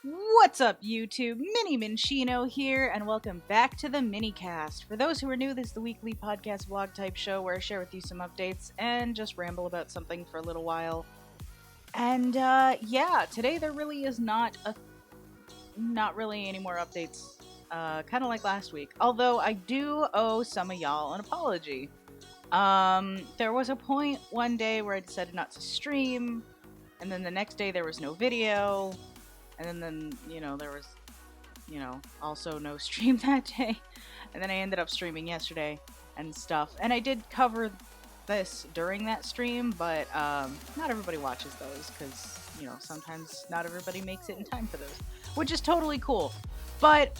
What's up, YouTube? Minnie Minchino here, and welcome back to the Minnycast. For those who are new, this is the weekly podcast vlog type show where I share with you some updates and just ramble about something for a little while. And yeah, today there really is not really any more updates, kind of like last week. Although I do owe some of y'all an apology. There was a point one day where I decided not to stream, and then the next day there was no video. And then, there was, also no stream that day. And then I ended up streaming yesterday and stuff. And I did cover this during that stream, but not everybody watches those because, sometimes not everybody makes it in time for those, which is totally cool. But,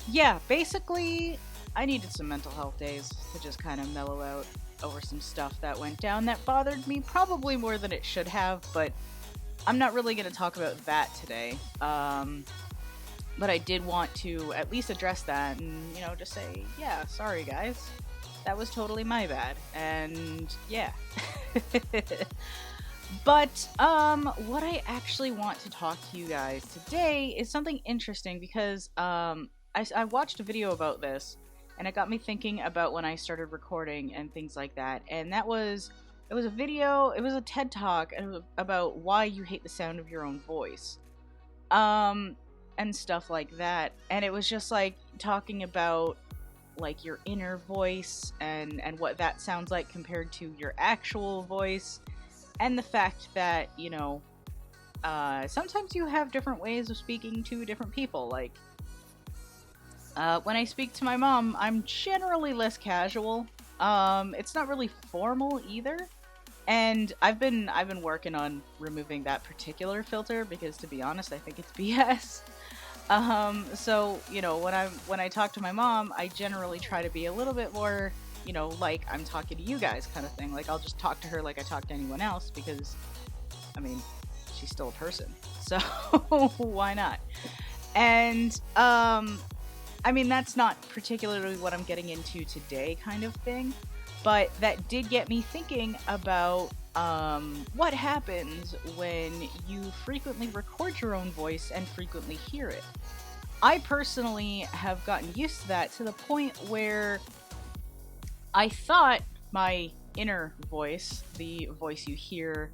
yeah, basically, I needed some mental health days to just kind of mellow out over some stuff that went down that bothered me probably more than it should have, but I'm not really going to talk about that today, but I did want to at least address that and, just say, yeah, sorry guys, that was totally my bad, and yeah. But, what I actually want to talk to you guys today is something interesting because, I watched a video about this, and it got me thinking about when I started recording and things like that, and that was... It was a video, it was a TED Talk about why you hate the sound of your own voice. And stuff like that. And it was just like talking about like your inner voice and what that sounds like compared to your actual voice. And the fact that, sometimes you have different ways of speaking to different people. Like, when I speak to my mom, I'm generally less casual. It's not really formal either. And I've been working on removing that particular filter because, to be honest, I think it's BS. So, when I talk to my mom, I generally try to be a little bit more, like I'm talking to you guys kind of thing. Like, I'll just talk to her like I talk to anyone else because, I mean, she's still a person. So, why not? And, I mean, that's not particularly what I'm getting into today kind of thing. But that did get me thinking about what happens when you frequently record your own voice and frequently hear it. I personally have gotten used to that to the point where I thought my inner voice, the voice you hear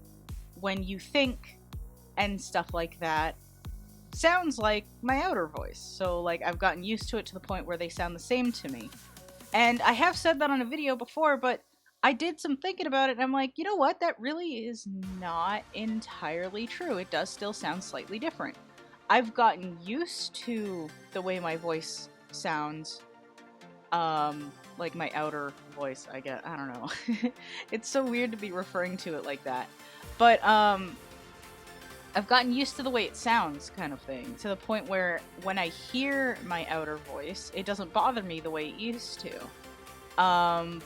when you think and stuff like that, sounds like my outer voice. So, like, I've gotten used to it to the point where they sound the same to me. And I have said that on a video before, but I did some thinking about it, and I'm like, you know what? That really is not entirely true. It does still sound slightly different. I've gotten used to the way my voice sounds, like my outer voice, I guess. I don't know. It's so weird to be referring to it like that. But, I've gotten used to the way it sounds, kind of thing, to the point where when I hear my outer voice, it doesn't bother me the way it used to.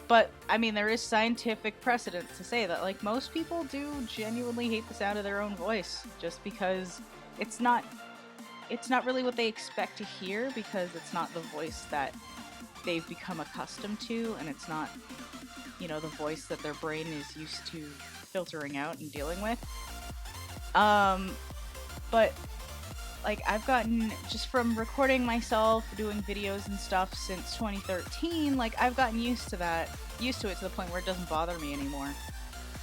But, I mean, there is scientific precedent to say that, like, most people do genuinely hate the sound of their own voice, just because it's not really what they expect to hear, because it's not the voice that they've become accustomed to, and it's not, the voice that their brain is used to filtering out and dealing with. But, like, I've gotten, just from recording myself, doing videos and stuff since 2013, like, I've gotten used to it to the point where it doesn't bother me anymore.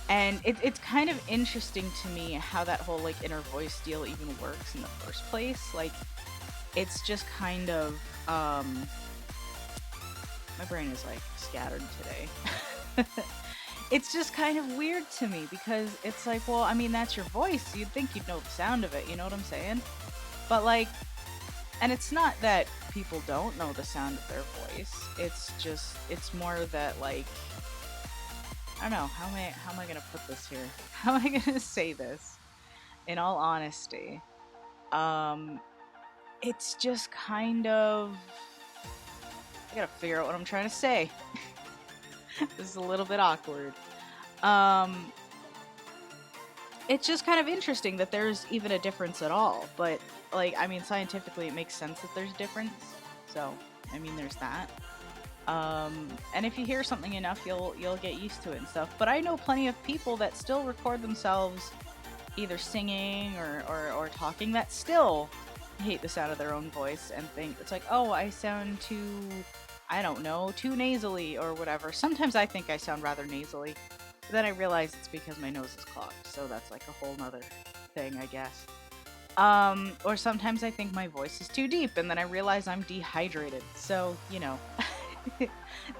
And it's kind of interesting to me how that whole, like, inner voice deal even works in the first place. Like, it's just kind of, my brain is, like, scattered today. It's just kind of weird to me because it's like, well, I mean, that's your voice. You'd think you'd know the sound of it, you know what I'm saying? But, like, and it's not that people don't know the sound of their voice. It's just, it's more that, like, I don't know, how am I gonna put this here? How am I gonna say this? In all honesty, it's just kind of, I gotta figure out what I'm trying to say. This is a little bit awkward. It's just kind of interesting that there's even a difference at all. But, like, I mean, scientifically it makes sense that there's a difference. So, I mean, there's that. And if you hear something enough, you'll get used to it and stuff. But I know plenty of people that still record themselves either singing or talking that still hate the sound of their own voice and think it's like, oh, I sound too, I don't know, too nasally or whatever. Sometimes I think I sound rather nasally, but then I realize it's because my nose is clogged, so that's like a whole nother thing, I guess. Or sometimes I think my voice is too deep, and then I realize I'm dehydrated. So, you know,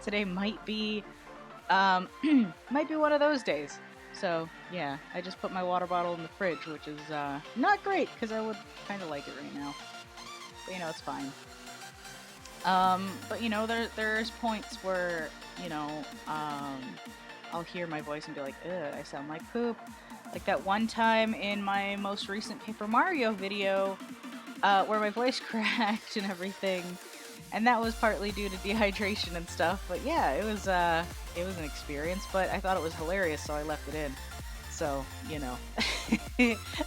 today might be might be one of those days. So, yeah, I just put my water bottle in the fridge, which is not great, because I would kind of like it right now. But, you know, it's fine. But, you know, there's points where, you know, I'll hear my voice and be like, ugh, I sound like poop. Like that one time in my most recent Paper Mario video, where my voice cracked and everything. And that was partly due to dehydration and stuff. But yeah, it was an experience, but I thought it was hilarious, so I left it in. So, you know,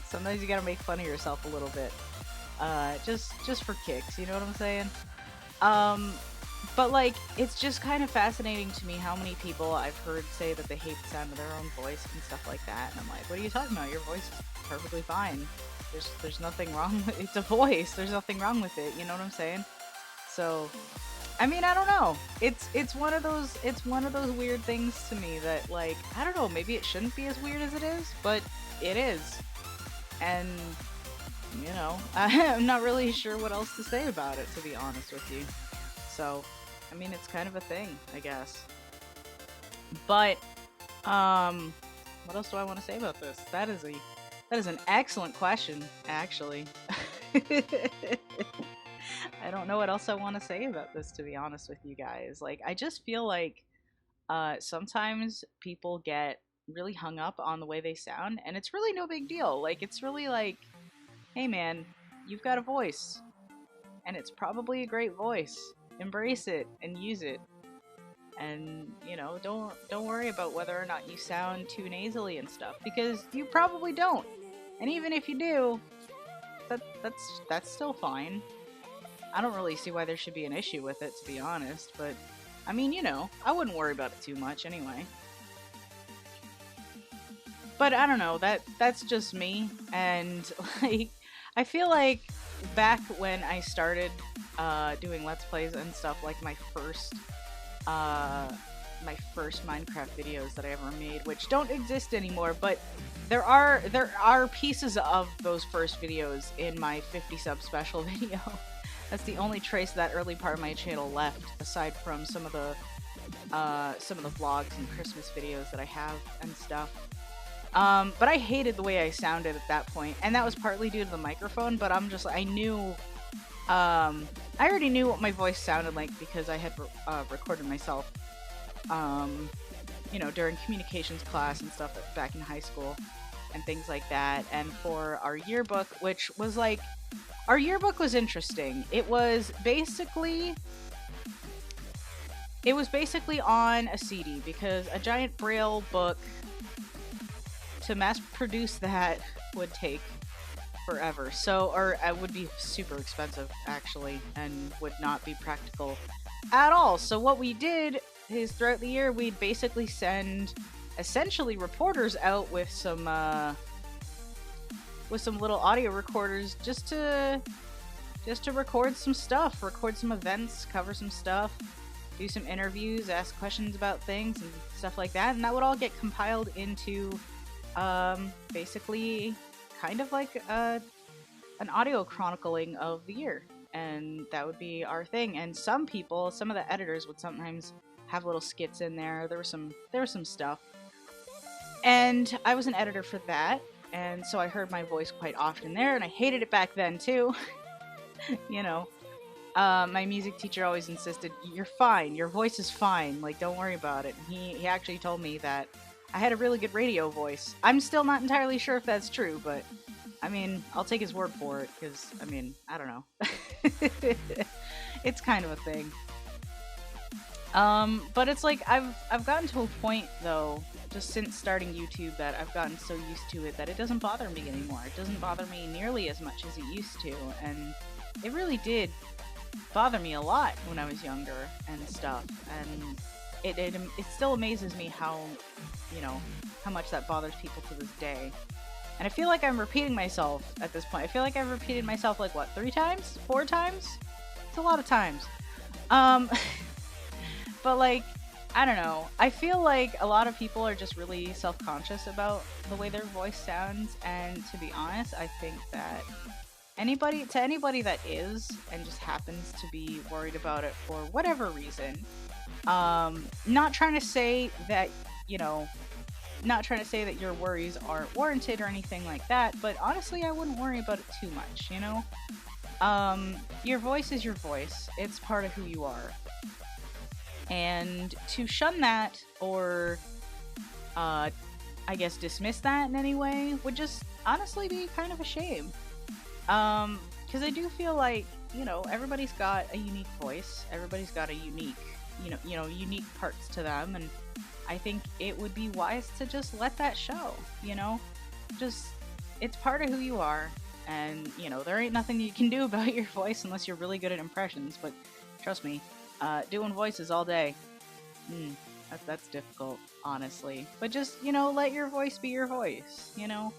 sometimes you gotta make fun of yourself a little bit. Just for kicks, you know what I'm saying? But like, it's just kind of fascinating to me how many people I've heard say that they hate the sound of their own voice and stuff like that. And I'm like, what are you talking about? Your voice is perfectly fine. There's nothing wrong with it. It's a voice. There's nothing wrong with it. You know what I'm saying? So, I mean, I don't know. It's one of those weird things to me that, like, I don't know, maybe it shouldn't be as weird as it is, but it is. And, you know, I'm not really sure what else to say about it, to be honest with you. So, I mean, it's kind of a thing, I guess. But, what else do I want to say about this? That is an excellent question, actually. I don't know what else I want to say about this, to be honest with you guys. Like, I just feel like sometimes people get really hung up on the way they sound, and it's really no big deal. Like, it's really like, hey man, you've got a voice, and it's probably a great voice. Embrace it and use it. And, you know, don't worry about whether or not you sound too nasally and stuff, because you probably don't. And even if you do, that's still fine. I don't really see why there should be an issue with it, to be honest, but I mean, you know, I wouldn't worry about it too much anyway. But I don't know, that's just me, and like, I feel like back when I started doing Let's Plays and stuff, like my first Minecraft videos that I ever made, which don't exist anymore, but there are pieces of those first videos in my 50 sub special video. That's the only trace of that early part of my channel left, aside from some of the vlogs and Christmas videos that I have and stuff. But I hated the way I sounded at that point, and that was partly due to the microphone, but I'm just, I knew, I already knew what my voice sounded like because I had recorded myself, you know, during communications class and stuff back in high school and things like that. And for our yearbook, which was like, our yearbook was interesting. It was basically on a CD, because a giant braille book, to mass produce that would take forever. So, or it would be super expensive, actually, and would not be practical at all. So what we did is, throughout the year, we'd basically send essentially reporters out with some little audio recorders just to record some stuff, record some events, cover some stuff, do some interviews, ask questions about things and stuff like that, and that would all get compiled into basically kind of like an audio chronicling of the year, and that would be our thing. And some of the editors would sometimes have little skits in there. There was some stuff, and I was an editor for that, and so I heard my voice quite often there, and I hated it back then too. You know, my music teacher always insisted, "You're fine. Your voice is fine. Like, don't worry about it." And he actually told me that I had a really good radio voice. I'm still not entirely sure if that's true, but I mean, I'll take his word for it, because, I mean, I don't know. It's kind of a thing. But it's like, I've gotten to a point, though, just since starting YouTube, that I've gotten so used to it that it doesn't bother me anymore. It doesn't bother me nearly as much as it used to, and it really did bother me a lot when I was younger and stuff, and it still amazes me how, you know, how much that bothers people to this day. And I feel like I'm repeating myself at this point. I feel like I've repeated myself like, what, 3 times? 4 times? It's a lot of times. But like, I don't know. I feel like a lot of people are just really self-conscious about the way their voice sounds, and to be honest, I think that anybody that is and just happens to be worried about it for whatever reason, not trying to say that, you know, not trying to say that your worries aren't warranted or anything like that, but honestly, I wouldn't worry about it too much, you know? Your voice is your voice. It's part of who you are. And to shun that or, I guess, dismiss that in any way would just honestly be kind of a shame. Because I do feel like, you know, everybody's got a unique voice. Everybody's got a unique, unique parts to them. And I think it would be wise to just let that show, you know? Just, it's part of who you are. And, you know, there ain't nothing you can do about your voice unless you're really good at impressions. But trust me, doing voices all day, that's difficult, honestly. But just, you know, let your voice be your voice, you know?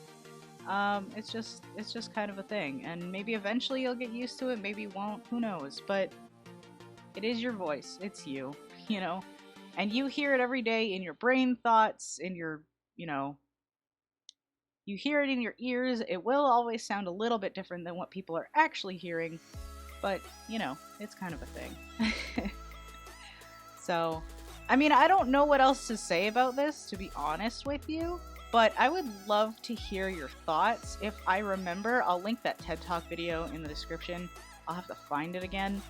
It's just kind of a thing. And maybe eventually you'll get used to it, maybe you won't, who knows. But it is your voice, it's you, you know? And you hear it every day in your brain thoughts, in your, you know, you hear it in your ears. It will always sound a little bit different than what people are actually hearing, but, you know, it's kind of a thing. So, I mean, I don't know what else to say about this, to be honest with you, but I would love to hear your thoughts. If I remember, I'll link that TED Talk video in the description. I'll have to find it again.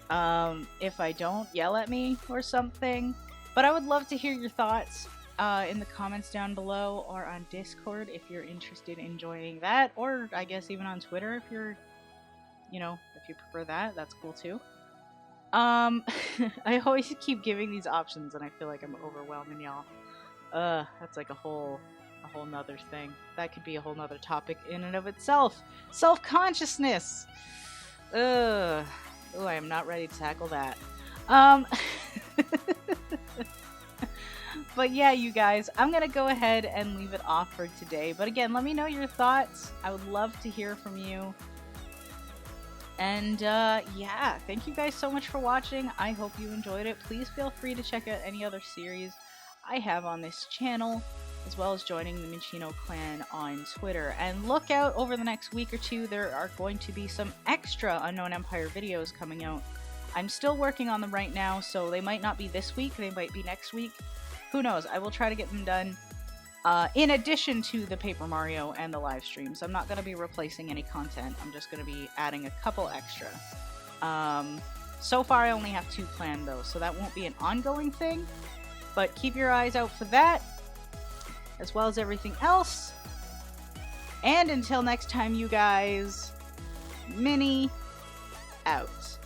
If I don't, yell at me or something. But I would love to hear your thoughts in the comments down below, or on Discord if you're interested in joining that, or I guess even on Twitter if you're, you know, if you prefer that, that's cool too. I always keep giving these options and I feel like I'm overwhelming y'all. That's like a whole nother thing. That could be a whole nother topic in and of itself. Self-consciousness! Ooh, I am not ready to tackle that. But yeah, you guys, I'm gonna go ahead and leave it off for today. But again, let me know your thoughts. I would love to hear from you. And yeah, thank you guys so much for watching. I hope you enjoyed it. Please feel free to check out any other series I have on this channel, as well as joining the Minchino clan on Twitter. And look out over the next week or two, there are going to be some extra Unknown Empire videos coming out. I'm still working on them right now, so they might not be this week, they might be next week. Who knows? I will try to get them done in addition to the Paper Mario and the live streams. I'm not going to be replacing any content. I'm just going to be adding a couple extra. So far I only have 2 planned though, so that won't be an ongoing thing. But keep your eyes out for that, as well as everything else. And until next time, you guys, Minny out.